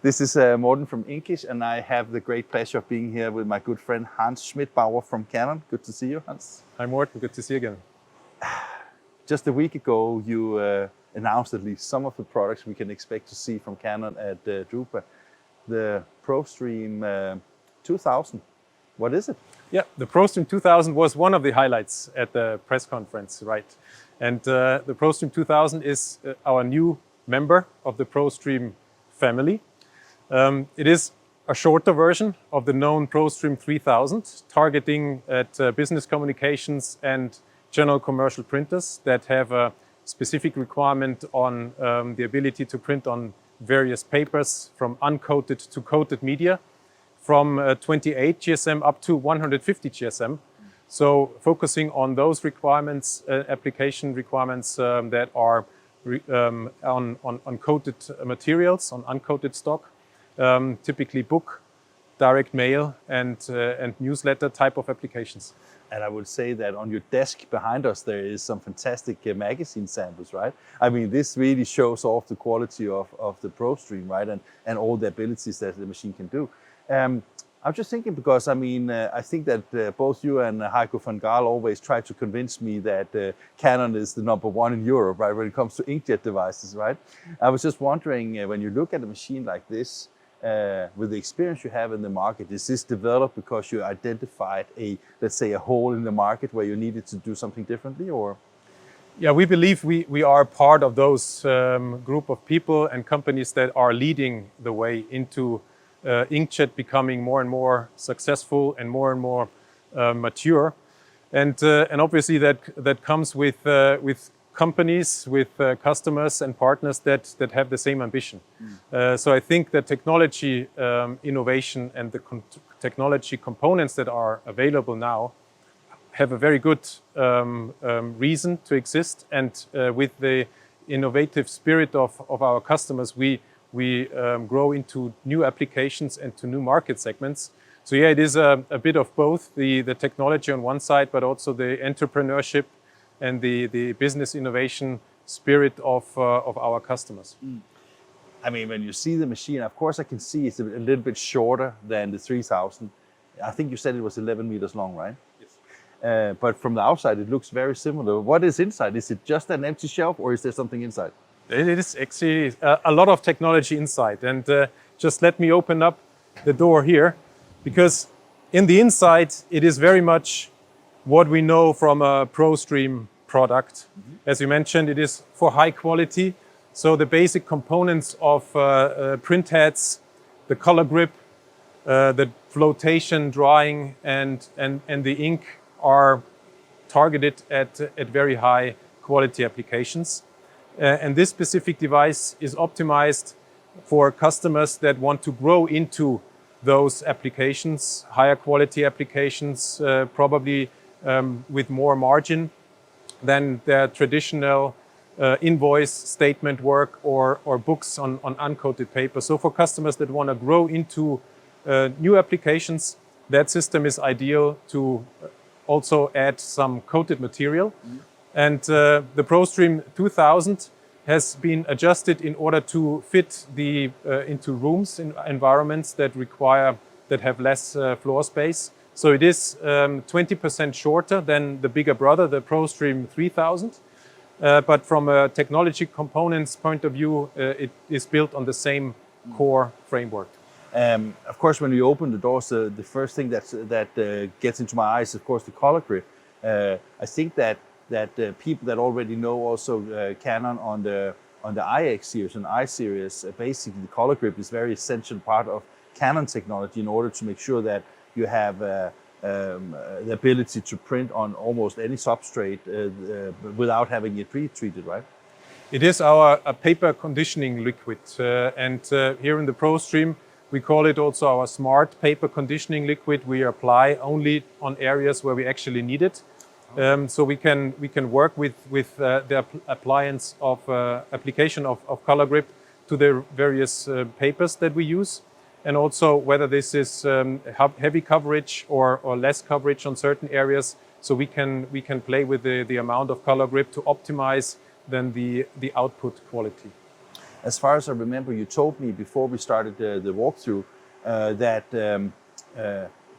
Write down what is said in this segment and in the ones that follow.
This is Morten from Inkish, and I have the great pleasure of being here with my good friend Hans Schmidbauer from Canon. Good to see you, Hans. Hi, Morten. Good to see you again. Just a week ago, you announced at least some of the products we can expect to see from Canon at PreDrupa. The ProStream 2000. What is it? Yeah, the ProStream 2000 was one of the highlights at the press conference, right? And the ProStream 2000 is our new member of the ProStream family. It is a shorter version of the known ProStream 3000, targeting at business communications and general commercial printers that have a specific requirement on the ability to print on various papers from uncoated to coated media, from 28 GSM up to 150 GSM. So focusing on those requirements, application requirements that are on coated materials, on uncoated stock, typically book, direct mail, and newsletter type of applications. And I would say that on your desk behind us there is some fantastic magazine samples, right? I mean, this really shows off the quality of the ProStream, right? And all the abilities that the machine can do. I'm just thinking because, I mean, I think that both you and Heiko van Gaal always try to convince me that Canon is the #1 in Europe, right, when it comes to inkjet devices, right? I was just wondering, when you look at a machine like this, with the experience you have in the market, is this developed because you identified let's say, a hole in the market where you needed to do something differently, or? Yeah, we believe we are part of those group of people and companies that are leading the way into inkjet becoming more and more successful and more mature, and obviously that comes with companies, with customers and partners that have the same ambition. So I think the technology innovation and the technology components that are available now have a very good reason to exist, and with the innovative spirit of our customers, we grow into new applications and to new market segments. So yeah, it is a bit of both, the technology on one side, but also the entrepreneurship and the business innovation spirit of our customers. I mean, when you see the machine, of course I can see it's a little bit shorter than the 3000. I think you said it was 11 meters long, right? Yes. But from the outside it looks very similar. What is inside? Is it just an empty shelf, or is there something inside? It is actually a lot of technology inside, and just let me open up the door here, because in the inside it is very much what we know from a ProStream product. As you mentioned, it is for high quality, so the basic components of print heads, the color grip, the flotation, drying, and the ink are targeted at very high quality applications. And this specific device is optimized for customers that want to grow into those applications, higher quality applications, probably with more margin than their traditional invoice statement work or books on uncoated paper. So for customers that want to grow into new applications, that system is ideal to also add some coated material. And the ProStream 2000 has been adjusted in order to fit into rooms, in environments that have less floor space. So it is 20% shorter than the bigger brother, the ProStream 3000. But from a technology components point of view, it is built on the same core framework. Of course, when you open the doors, the first thing that gets into my eyes is, of course, the color grip. I think that people that already know also Canon on the IX series and I series, basically the color grip is very essential part of Canon technology in order to make sure that you have the ability to print on almost any substrate without having it pre-treated, right? It is our paper conditioning liquid, and here in the ProStream we call it also our smart paper conditioning liquid. We apply only on areas where we actually need it. So we can work with the application of color grip to the various papers that we use, and also whether this is heavy coverage or less coverage on certain areas. So we can play with the amount of color grip to optimize then the output quality. as far as I remember, you told me before we started the walkthrough that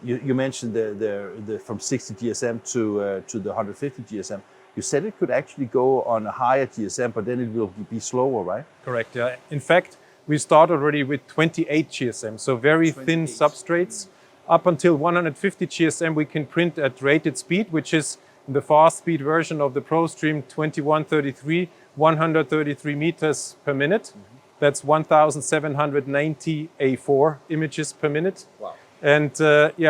you mentioned the from 60 GSM to the 150 GSM. You said it could actually go on a higher GSM, but then it will be slower, right? Correct. Yeah. In fact, we start already with 28 GSM, so very thin substrates. Up until 150 GSM, we can print at rated speed, which is the fast speed version of the ProStream 2133, 133 meters per minute. That's 1,790 A4 images per minute. Wow. And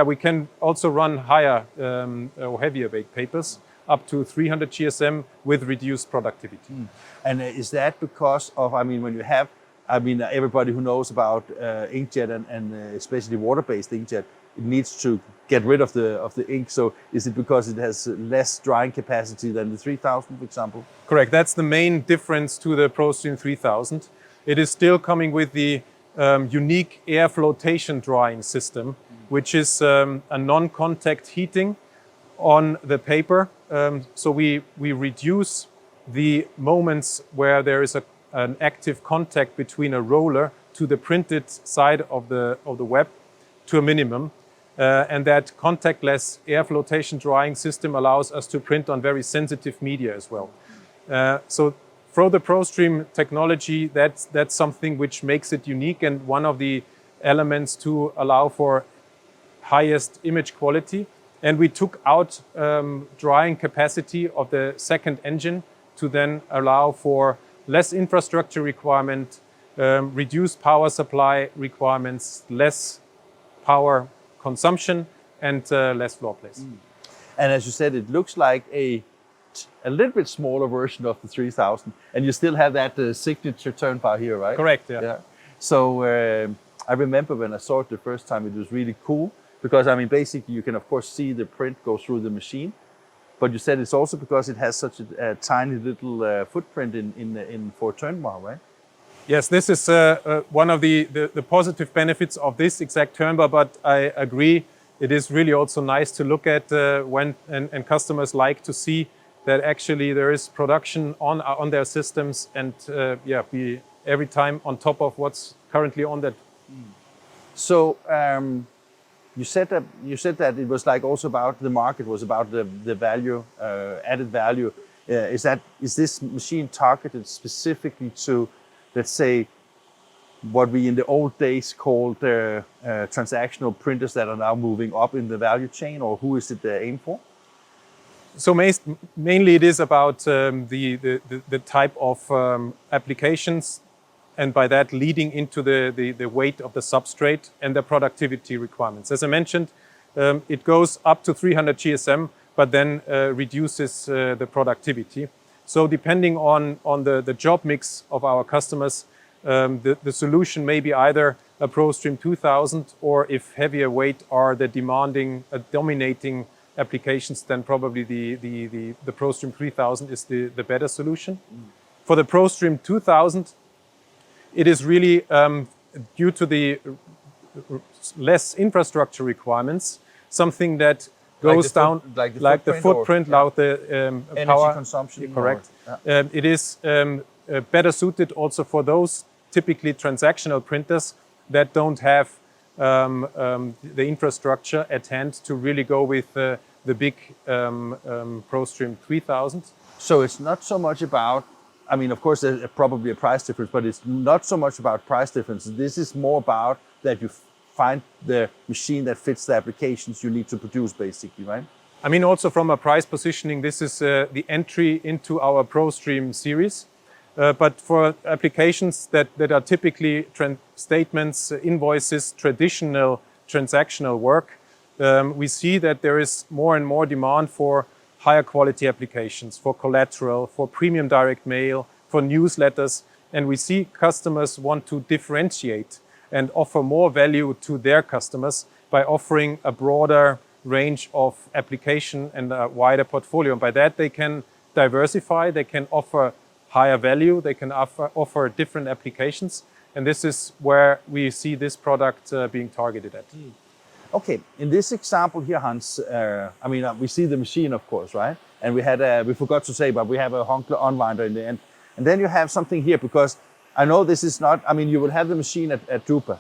we can also run higher or heavier weight papers up to 300 GSM with reduced productivity. And is that because of, I mean, when you have, I mean, everybody who knows about inkjet and especially water-based inkjet, it needs to get rid of the ink. So is it because it has less drying capacity than the 3000, for example? Correct. That's the main difference to the ProStream 3000. It is still coming with the unique air flotation drying system, which is a non-contact heating on the paper. So we reduce the moments where there is an active contact between a roller to the printed side of the web to a minimum. And that contactless air flotation drying system allows us to print on very sensitive media as well. So for the ProStream technology, that's something which makes it unique and one of the elements to allow for highest image quality. And we took out drying capacity of the second engine to then allow for less infrastructure requirement, reduced power supply requirements, less power consumption, and less floor place. And as you said, it looks like a little bit smaller version of the 3000, and you still have that signature turn bar here, right? Correct, yeah. So I remember when I saw it the first time, it was really cool because, I mean, basically you can of course see the print go through the machine, but you said it's also because it has such a tiny little footprint in for turn bar, right? Yes, this is one of the positive benefits of this exact turn bar, but I agree, it is really also nice to look at when customers like to see that actually there is production on their systems and be every time on top of what's currently on that. So you said that it was like also about the market, was about the value, added value. Is this machine targeted specifically to, let's say, what we in the old days called transactional printers that are now moving up in the value chain, or who is it aimed for? So mainly it is about the type of applications, and by that leading into the weight of the substrate and the productivity requirements. As I mentioned, it goes up to 300 GSM, but then reduces the productivity. So depending on the job mix of our customers, the solution may be either a ProStream 2000, or if heavier weight are the dominating applications, then probably the ProStream 3000 is the better solution. For the ProStream 2000, it is really due to the less infrastructure requirements, something that goes down like the footprint, like the energy power consumption. Correct. It is better suited also for those typically transactional printers that don't have the infrastructure at hand to really go with the big ProStream 3000. So it's not so much about, I mean, of course, there's probably a price difference, but it's not so much about price difference. This is more about that you find the machine that fits the applications you need to produce, basically, right? I mean, also from a price positioning, this is the entry into our ProStream series. But for applications that are typically statements, invoices, traditional transactional work, we see that there is more and more demand for higher quality applications, for collateral, for premium direct mail, for newsletters. And we see customers want to differentiate and offer more value to their customers by offering a broader range of application and a wider portfolio. And by that, they can diversify, they can offer higher value, they can offer different applications. And this is where we see this product being targeted at. Okay, in this example here, Hans, I mean, we see the machine, of course, right? And we forgot to say, but we have a Honkler unwinder in the end. And then you have something here, because I know this is not, I mean, you will have the machine at Drupa,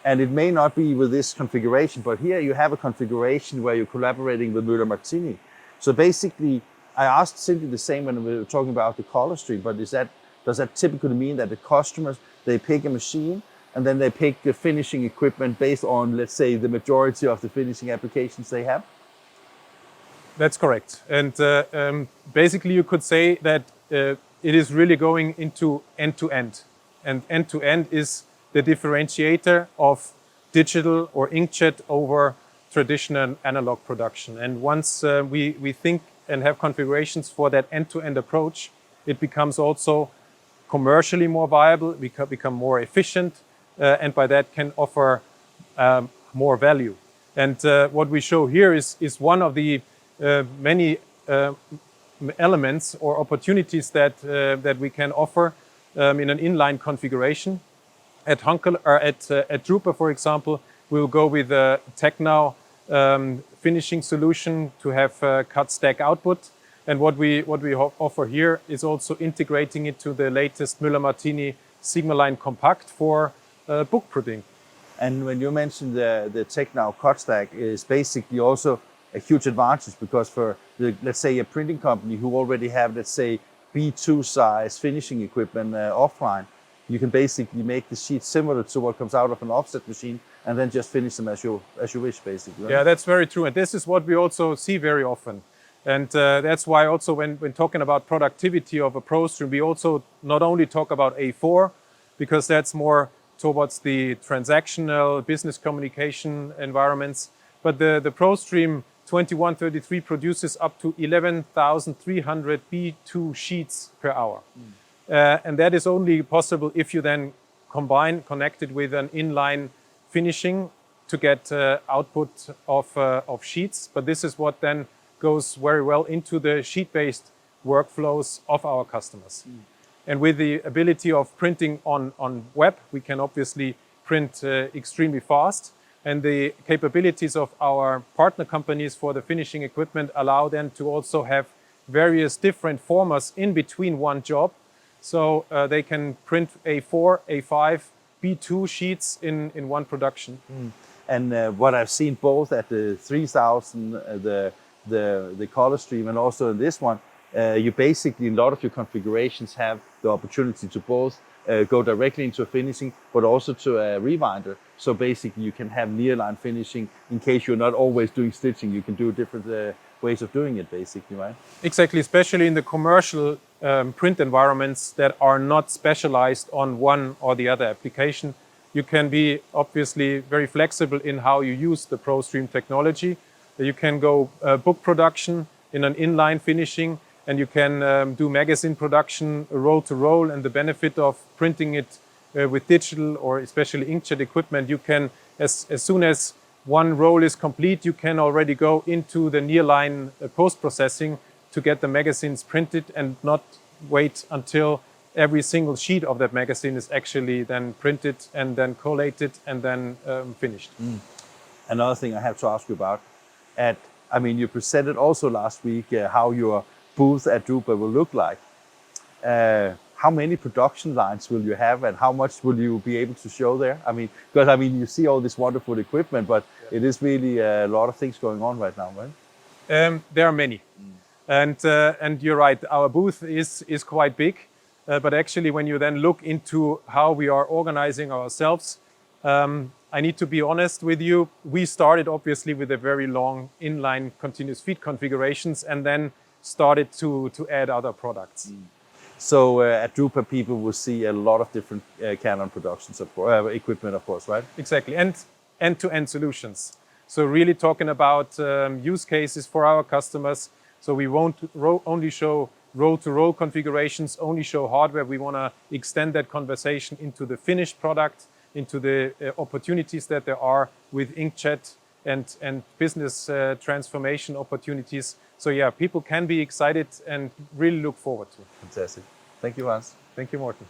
and it may not be with this configuration, but here you have a configuration where you're collaborating with Müller Martini. So basically, I asked Cindy the same when we were talking about the color stream, but does that typically mean that the customers, they pick a machine and then they pick the finishing equipment based on, let's say, the majority of the finishing applications they have? That's correct. And basically you could say that it is really going into end-to-end. And end-to-end is the differentiator of digital or inkjet over traditional analog production. And once we think and have configurations for that end-to-end approach, it becomes also commercially more viable, become more efficient, and by that can offer more value. And what we show here is one of the many elements or opportunities that we can offer in an inline configuration. At Drupa, for example, we'll go with a TechNow finishing solution to have cut stack output. And what we offer here is also integrating it to the latest Müller Martini Sigma Line Compact for book printing. And when you mentioned the TechNow cut stack is basically also a huge advantage, because for let's say a printing company who already have, let's say, B2 size finishing equipment offline, you can basically make the sheet similar to what comes out of an offset machine and then just finish them as you wish, basically. Right? Yeah, that's very true. And this is what we also see very often. And that's why also when talking about productivity of a ProStream, we also not only talk about A4, because that's more towards the transactional business communication environments, but the ProStream 2133 produces up to 11,300 B2 sheets per hour. And that is only possible if you then connect it with an inline finishing to get output of sheets. But this is what then goes very well into the sheet-based workflows of our customers. And with the ability of printing on web, we can obviously print extremely fast. And the capabilities of our partner companies for the finishing equipment allow them to also have various different formats in between one job. So they can print A4, A5, B2 sheets in one production. And what I've seen both at the 3000, the color stream, and also in this one, you basically, in a lot of your configurations, have the opportunity to both go directly into a finishing, but also to a rewinder. So basically you can have nearline finishing in case you're not always doing stitching. You can do different ways of doing it, basically, right? Exactly, especially in the commercial print environments that are not specialized on one or the other application. You can be obviously very flexible in how you use the ProStream technology. You can go book production in an inline finishing, and you can do magazine production roll to roll. And the benefit of printing it with digital or especially inkjet equipment, you can, as soon as one roll is complete, you can already go into the nearline post-processing to get the magazines printed and not wait until every single sheet of that magazine is actually then printed and then collated and then finished. Another thing I have to ask you about, you presented also last week how your booth at Drupa will look like. How many production lines will you have, and how much will you be able to show there? Because you see all this wonderful equipment, but it is really a lot of things going on right now, right? There are many. And you're right, our booth is quite big. But actually, when you then look into how we are organizing ourselves, I need to be honest with you. We started obviously with a very long inline continuous feed configurations and then started to add other products. So at Drupa, people will see a lot of different Canon productions, of course, equipment, of course, right? Exactly, and end-to-end solutions. So really talking about use cases for our customers. So we won't only show roll-to-roll configurations, only show hardware. We want to extend that conversation into the finished product, into the opportunities that there are with inkjet and business transformation opportunities. So yeah, people can be excited and really look forward to it. Fantastic. Thank you, Hans. Thank you, Morten.